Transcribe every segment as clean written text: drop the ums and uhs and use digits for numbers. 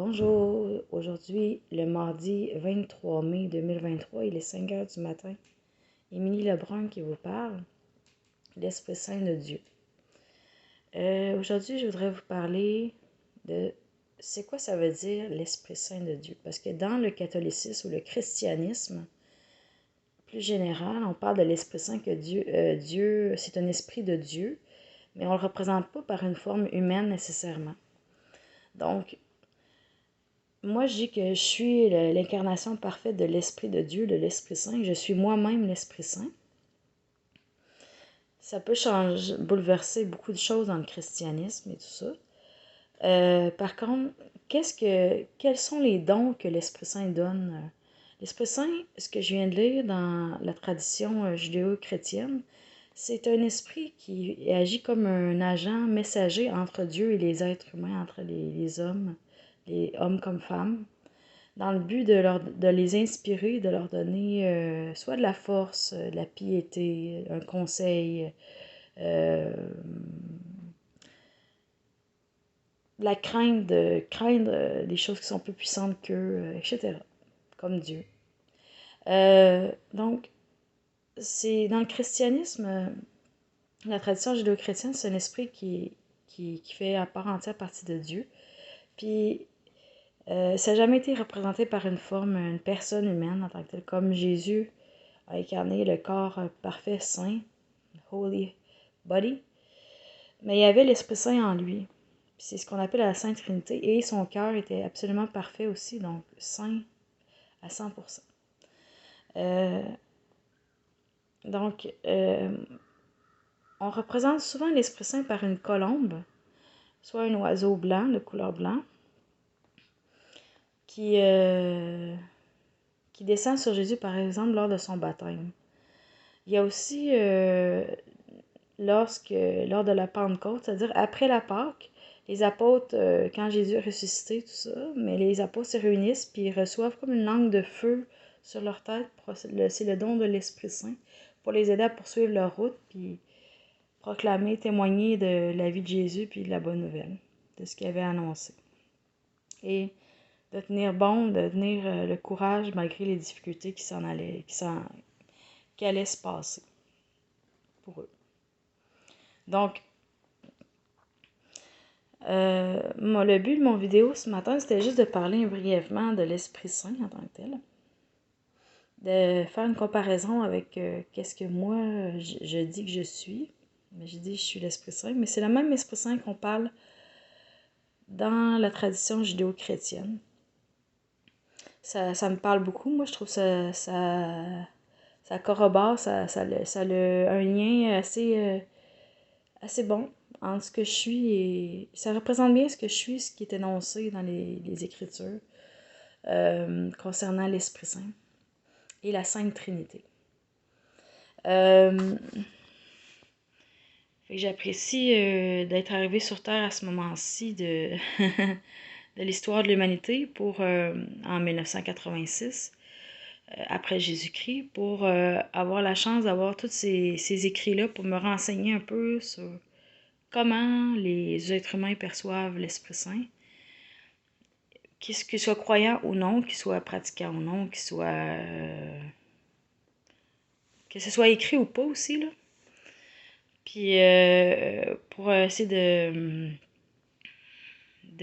Bonjour, aujourd'hui le mardi 23 mai 2023, il est 5 heures du matin. Émilie Lebrun qui vous parle, l'Esprit Saint de Dieu. Aujourd'hui je voudrais vous parler de c'est quoi ça veut dire l'Esprit Saint de Dieu. Parce que dans le catholicisme ou le christianisme, plus général, on parle de l'Esprit Saint que Dieu c'est un esprit de Dieu, mais on ne le représente pas par une forme humaine nécessairement. Donc, moi, je dis que je suis l'incarnation parfaite de l'Esprit de Dieu, de l'Esprit Saint. Je suis moi-même l'Esprit Saint. Ça peut bouleverser beaucoup de choses dans le christianisme et tout ça. Par contre, quels sont les dons que l'Esprit Saint donne? L'Esprit Saint, ce que je viens de lire dans la tradition judéo-chrétienne, c'est un esprit qui agit comme un agent messager entre Dieu et les êtres humains, entre les hommes comme femmes, dans le but de les inspirer, de leur donner soit de la force, de la piété, un conseil, la crainte de craindre des choses qui sont plus puissantes qu'eux, etc., comme Dieu. Donc, c'est dans le christianisme, la tradition judéo-chrétienne, c'est un esprit qui fait à part entière partie de Dieu. Puis, ça n'a jamais été représenté par une personne humaine en tant que telle, comme Jésus a incarné le corps parfait, saint, holy body, mais il y avait l'Esprit Saint en lui. C'est ce qu'on appelle la Sainte Trinité, et son cœur était absolument parfait aussi, donc saint à 100%. Donc, on représente souvent l'Esprit Saint par une colombe, soit un oiseau blanc, de couleur blanc, qui descend sur Jésus, par exemple, lors de son baptême. Il y a aussi, lors de la Pentecôte, c'est-à-dire après la Pâque, les apôtres, quand Jésus est ressuscité, tout ça, mais les apôtres se réunissent puis ils reçoivent comme une langue de feu sur leur tête. C'est le don de l'Esprit Saint pour les aider à poursuivre leur route puis proclamer, témoigner de la vie de Jésus puis de la bonne nouvelle, de ce qu'il avait annoncé. Et de tenir bon, de tenir le courage malgré les difficultés qui allaient se passer pour eux. Donc, le but de mon vidéo ce matin, c'était juste de parler brièvement de l'Esprit Saint en tant que tel. De faire une comparaison avec qu'est-ce que moi, je dis que je suis. Mais je dis que je suis l'Esprit Saint, mais c'est le même Esprit Saint qu'on parle dans la tradition judéo-chrétienne. Ça me parle beaucoup. Moi, je trouve ça corrobore, ça a un lien assez bon entre ce que je suis et ça représente bien ce que je suis, ce qui est énoncé dans les Écritures concernant l'Esprit Saint et la Sainte Trinité. J'apprécie d'être arrivée sur Terre à ce moment-ci de l'histoire de l'humanité en 1986. Après Jésus-Christ, pour avoir la chance d'avoir tous ces écrits-là pour me renseigner un peu sur comment les êtres humains perçoivent l'Esprit Saint, qu'ils soient croyants ou non, qu'ils soient pratiquants ou non, que ce soit écrit ou pas aussi, là. Puis pour essayer de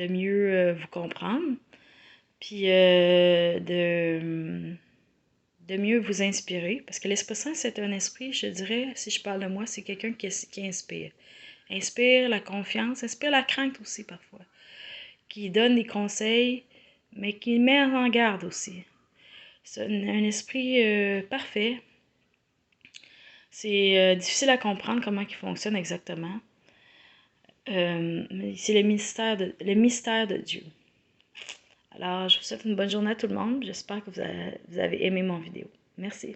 mieux vous comprendre, puis de mieux vous inspirer, parce que l'Esprit Saint, c'est un esprit, je dirais, si je parle de moi, c'est quelqu'un qui inspire. Inspire la confiance, inspire la crainte aussi parfois, qui donne des conseils, mais qui met en garde aussi. C'est un esprit parfait. C'est difficile à comprendre comment il fonctionne exactement. C'est le mystère de Dieu. Alors, je vous souhaite une bonne journée à tout le monde. J'espère que vous avez aimé mon vidéo. Merci.